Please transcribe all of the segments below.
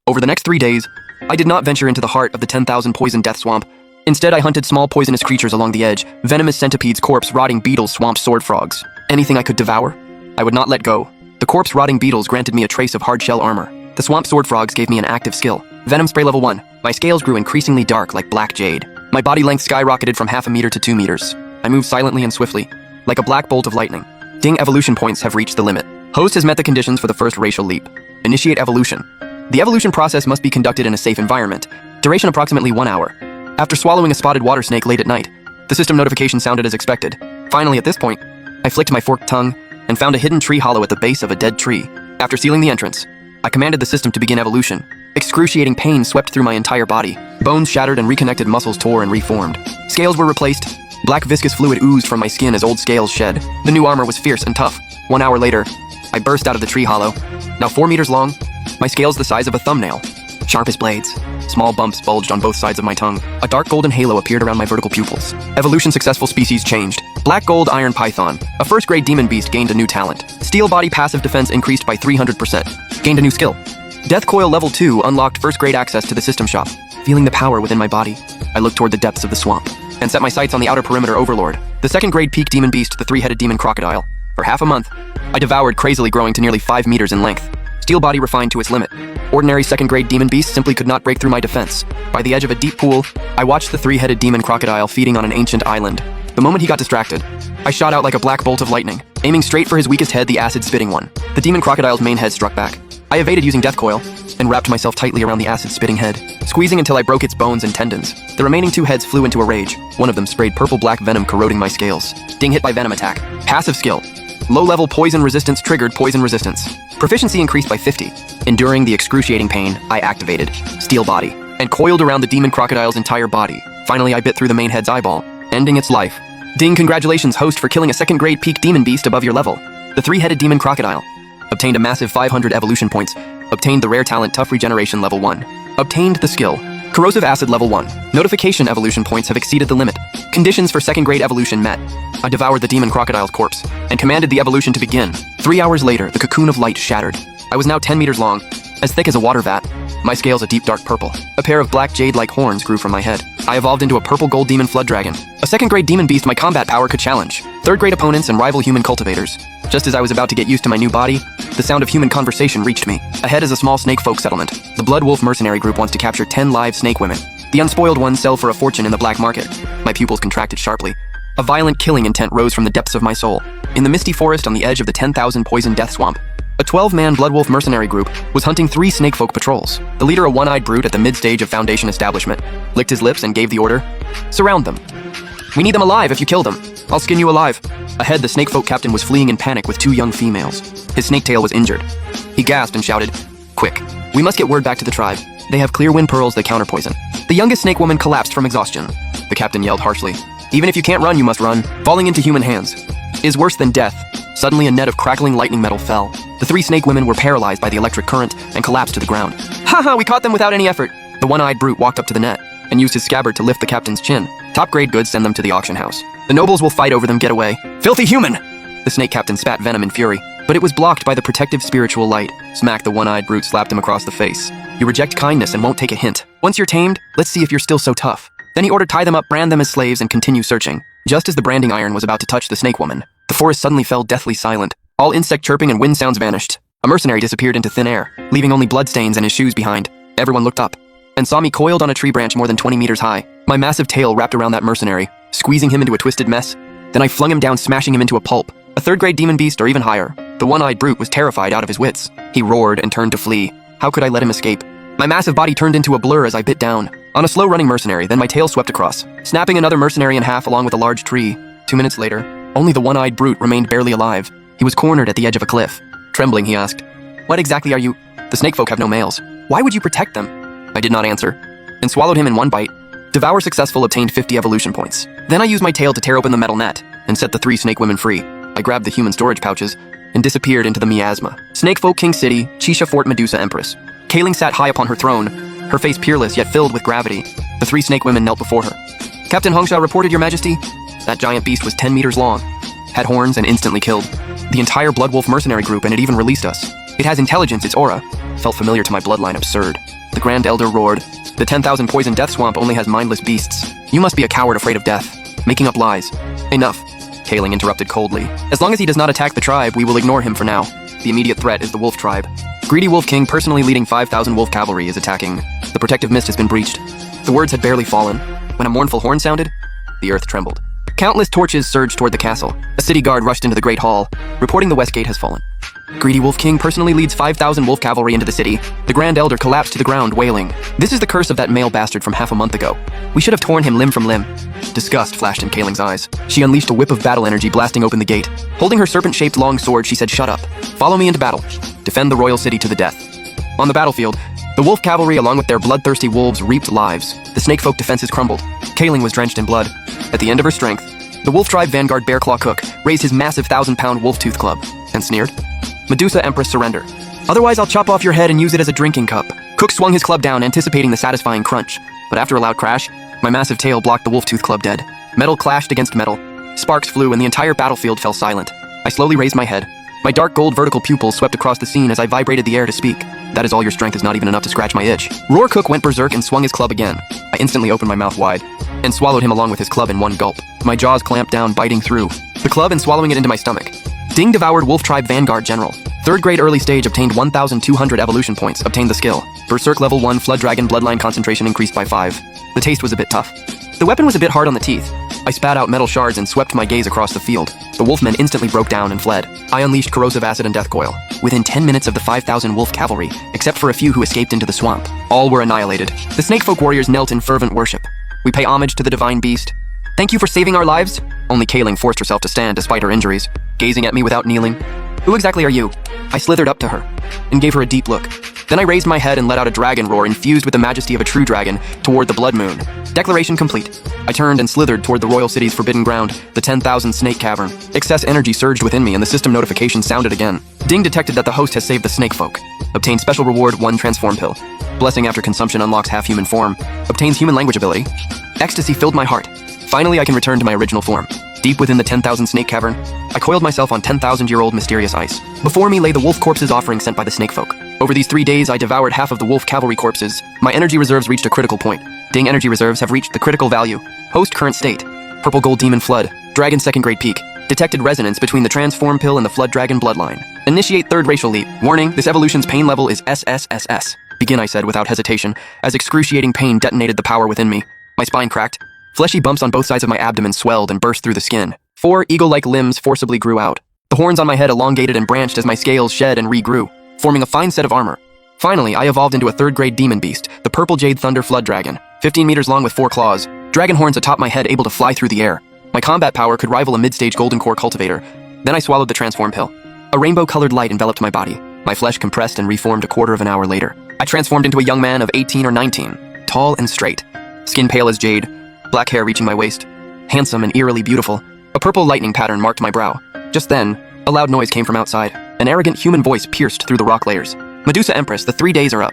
Over the next 3 days, I did not venture into the heart of the 10,000 poison death swamp. Instead, I hunted small poisonous creatures along the edge, venomous centipedes, corpse, rotting beetles, swamp sword frogs. Anything I could devour. I would not let go. The corpse rotting beetles granted me a trace of hard shell armor. The swamp sword frogs gave me an active skill. Venom spray level 1. My scales grew increasingly dark like black jade. My body length skyrocketed from half a meter to 2 meters. I moved silently and swiftly, like a black bolt of lightning. Ding, evolution points have reached the limit. Host has met the conditions for the first racial leap. Initiate evolution. The evolution process must be conducted in a safe environment. Duration approximately 1 hour. After swallowing a spotted water snake late at night, the system notification sounded as expected. Finally, at this point, I flicked my forked tongue and found a hidden tree hollow at the base of a dead tree. After sealing the entrance, I commanded the system to begin evolution. Excruciating pain swept through my entire body. Bones shattered and reconnected muscles tore and reformed. Scales were replaced. Black viscous fluid oozed from my skin as old scales shed. The new armor was fierce and tough. 1 hour later, I burst out of the tree hollow. Now 4 meters long, my scales the size of a thumbnail. Sharp as blades. Small bumps bulged on both sides of my tongue. A dark golden halo appeared around my vertical pupils. Evolution successful, species changed. Black gold iron python. A first-grade demon beast gained a new talent. Steel body passive defense increased by 300%. Gained a new skill. Death coil level 2 unlocked first-grade access to the system shop. Feeling the power within my body, I looked toward the depths of the swamp and set my sights on the outer perimeter overlord, the second-grade peak demon beast, the 3-headed demon crocodile. For half a month, I devoured, crazily growing to nearly 5 meters in length. Steel body refined to its limit. Ordinary second-grade demon beast simply could not break through my defense. By the edge of a deep pool, I watched the 3-headed demon crocodile feeding on an ancient island. The moment he got distracted, I shot out like a black bolt of lightning, aiming straight for his weakest head, the acid-spitting one. The demon crocodile's main head struck back. I evaded using death coil and wrapped myself tightly around the acid-spitting head, squeezing until I broke its bones and tendons. The remaining 2 heads flew into a rage. One of them sprayed purple-black venom, corroding my scales. Ding, hit by venom attack. Passive skill. Low-level poison resistance triggered poison resistance. Proficiency increased by 50. Enduring the excruciating pain, I activated Steel Body and coiled around the demon crocodile's entire body. Finally, I bit through the main head's eyeball, ending its life. Ding, congratulations, host, for killing a second-grade peak demon beast above your level. The 3-headed demon crocodile. Obtained a massive 500 evolution points. Obtained the rare talent Tough Regeneration level 1. Obtained the skill Corrosive Acid level 1. Notification evolution points have exceeded the limit. Conditions for second-grade evolution met. I devoured the demon crocodile's corpse and commanded the evolution to begin. 3 hours later, the cocoon of light shattered. I was now 10 meters long, as thick as a water vat. My scales a deep dark purple. A pair of black jade-like horns grew from my head. I evolved into a purple gold demon flood dragon. A second-grade demon beast my combat power could challenge. Third-grade opponents and rival human cultivators. Just as I was about to get used to my new body, the sound of human conversation reached me. Ahead is a small snake folk settlement. The Blood Wolf mercenary group wants to capture 10 live snake women. The unspoiled ones sell for a fortune in the black market. My pupils contracted sharply. A violent killing intent rose from the depths of my soul. In the misty forest on the edge of the 10,000 poison death swamp, a 12-man Blood Wolf mercenary group was hunting 3 snakefolk patrols. The leader, a one-eyed brute at the mid-stage of Foundation establishment, licked his lips and gave the order, "Surround them. We need them alive. If you kill them, I'll skin you alive." Ahead, the snakefolk captain was fleeing in panic with 2 young females. His snake tail was injured. He gasped and shouted, "Quick, we must get word back to the tribe. They have clear wind pearls that counter poison." The youngest snake woman collapsed from exhaustion. The captain yelled harshly, "Even if you can't run, you must run. Falling into human hands is worse than death." Suddenly, a net of crackling lightning metal fell. The 3 snake women were paralyzed by the electric current and collapsed to the ground. "Haha, we caught them without any effort." The one-eyed brute walked up to the net and used his scabbard to lift the captain's chin. "Top-grade goods, send them to the auction house. The nobles will fight over them, get away." "Filthy human!" The snake captain spat venom in fury, but it was blocked by the protective spiritual light. Smack, the one-eyed brute slapped him across the face. "You reject kindness and won't take a hint. Once you're tamed, let's see if you're still so tough." Then he ordered, "Tie them up, brand them as slaves, and continue searching." Just as the branding iron was about to touch the snake woman, the forest suddenly fell deathly silent. All insect chirping and wind sounds vanished. A mercenary disappeared into thin air, leaving only bloodstains and his shoes behind. Everyone looked up and saw me coiled on a tree branch more than 20 meters high, my massive tail wrapped around that mercenary, squeezing him into a twisted mess. Then I flung him down, smashing him into a pulp. A third-grade demon beast or even higher. The one-eyed brute was terrified out of his wits. He roared and turned to flee. How could I let him escape? My massive body turned into a blur as I bit down on a slow-running mercenary, then my tail swept across, snapping another mercenary in half along with a large tree. 2 minutes later, only the one-eyed brute remained barely alive. He was cornered at the edge of a cliff. Trembling, he asked, "What exactly are you?" "The snakefolk have no males. Why would you protect them?" I did not answer, and swallowed him in one bite. Devour successful, obtained 50 evolution points. Then I used my tail to tear open the metal net and set the 3 snake women free. I grabbed the human storage pouches and disappeared into the miasma. Snakefolk King City, Chisha Fort Medusa Empress. Kaling sat high upon her throne, her face peerless yet filled with gravity. The 3 snake women knelt before her. "Captain Hongsha reported, Your Majesty." That giant beast was 10 meters long, had horns, and instantly killed the entire Blood Wolf mercenary group, and it even released us. It has intelligence, its aura felt familiar to my bloodline. Absurd. The Grand Elder roared. The 10,000 poison death swamp only has mindless beasts. You must be a coward afraid of death, making up lies. Enough, Kaling interrupted coldly. As long as he does not attack the tribe, we will ignore him for now. The immediate threat is the wolf tribe. Greedy Wolf King, personally leading 5,000 wolf cavalry, is attacking. The protective mist has been breached. The words had barely fallen when a mournful horn sounded. The earth trembled. Countless torches surged toward the castle. A city guard rushed into the great hall, reporting the west gate has fallen. Greedy Wolf King personally leads 5,000 wolf cavalry into the city. The Grand Elder collapsed to the ground, wailing. This is the curse of that male bastard from half a month ago. We should have torn him limb from limb. Disgust flashed in Kaling's eyes. She unleashed a whip of battle energy, blasting open the gate. Holding her serpent-shaped long sword, she said, "Shut up. Follow me into battle. Defend the royal city to the death." On the battlefield, the wolf cavalry, along with their bloodthirsty wolves, reaped lives. The snakefolk defenses crumbled. Kaling was drenched in blood. At the end of her strength, the wolf tribe vanguard Bearclaw Cook raised his massive 1,000-pound wolf tooth club and sneered, "Medusa Empress, surrender. Otherwise I'll chop off your head and use it as a drinking cup." Cook swung his club down, anticipating the satisfying crunch. But after a loud crash, my massive tail blocked the wolf tooth club dead. Metal clashed against metal. Sparks flew and the entire battlefield fell silent. I slowly raised my head. My dark gold vertical pupils swept across the scene as I vibrated the air to speak. "That is all your strength is not even enough to scratch my itch." Roar Cook went berserk and swung his club again. I instantly opened my mouth wide and swallowed him along with his club in one gulp. My jaws clamped down, biting through the club and swallowing it into my stomach. Ding devoured Wolf Tribe Vanguard General. 3rd grade early stage obtained 1,200 evolution points, obtained the skill. Berserk level 1 Flood Dragon bloodline concentration increased by 5. The taste was a bit tough. The weapon was a bit hard on the teeth. I spat out metal shards and swept my gaze across the field. The wolfmen instantly broke down and fled. I unleashed corrosive acid and death coil. Within 10 minutes of the 5,000 wolf cavalry, except for a few who escaped into the swamp, all were annihilated. The snakefolk warriors knelt in fervent worship. We pay homage to the divine beast. "Thank you for saving our lives." Only Kaling forced herself to stand despite her injuries, gazing at me without kneeling. "Who exactly are you?" I slithered up to her and gave her a deep look. Then I raised my head and let out a dragon roar infused with the majesty of a true dragon toward the blood moon. Declaration complete. I turned and slithered toward the royal city's forbidden ground, the 10,000 snake cavern. Excess energy surged within me and the system notification sounded again. Ding detected that the host has saved the snake folk. Obtained special reward 1 transform pill. Blessing after consumption unlocks half human form. Obtains human language ability. Ecstasy filled my heart. Finally I can return to my original form. Deep within the 10,000 snake cavern, I coiled myself on 10,000-year-old mysterious ice. Before me lay the wolf corpses offering sent by the snakefolk. Over these 3 days, I devoured half of the wolf cavalry corpses. My energy reserves reached a critical point. Ding energy reserves have reached the critical value. Host current state. Purple gold demon flood. Dragon 2nd grade peak. Detected resonance between the transform pill and the flood dragon bloodline. Initiate 3rd racial leap. Warning, this evolution's pain level is SSSS. Begin, I said without hesitation, as excruciating pain detonated the power within me. My spine cracked. Fleshy bumps on both sides of my abdomen swelled and burst through the skin. 4 eagle-like limbs forcibly grew out. The horns on my head elongated and branched as my scales shed and regrew, forming a fine set of armor. Finally, I evolved into a 3rd grade demon beast, the Purple Jade Thunder Flood Dragon, 15 meters long with 4 claws, dragon horns atop my head able to fly through the air. My combat power could rival a mid-stage golden core cultivator. Then I swallowed the transform pill. A rainbow-colored light enveloped my body. My flesh compressed and reformed a quarter of an hour later. I transformed into a young man of 18 or 19, tall and straight, skin pale as jade, black hair reaching my waist, handsome and eerily beautiful. A purple lightning pattern marked my brow. Just then, a loud noise came from outside. An arrogant human voice pierced through the rock layers. "Medusa Empress, the 3 days are up.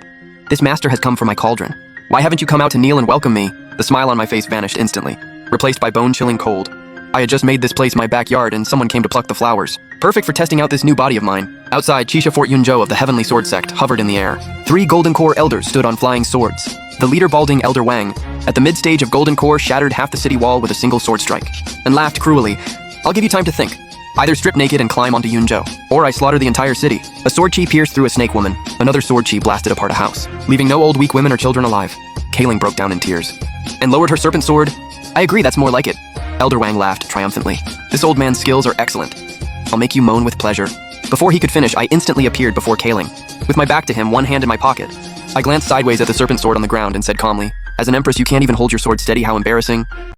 This master has come for my cauldron. Why haven't you come out to kneel and welcome me?" The smile on my face vanished instantly, replaced by bone-chilling cold. I had just made this place my backyard and someone came to pluck the flowers. Perfect for testing out this new body of mine. Outside, Chisha Fort Yunzhou of the Heavenly Sword Sect hovered in the air. 3 Golden Core elders stood on flying swords. The leader balding Elder Wang, at the mid-stage of Golden Core, shattered half the city wall with a single sword strike, and laughed cruelly. "I'll give you time to think. Either strip naked and climb onto Yunzhou, or I slaughter the entire city." A sword chi pierced through a snake woman. Another sword chi blasted apart a house, leaving no old weak women or children alive. Kaling broke down in tears and lowered her serpent sword. "I agree, that's more like it." Elder Wang laughed triumphantly. "This old man's skills are excellent. I'll make you moan with pleasure." Before he could finish, I instantly appeared before Kaling, with my back to him, one hand in my pocket. I glanced sideways at the serpent sword on the ground and said calmly, "As an empress, you can't even hold your sword steady, how embarrassing."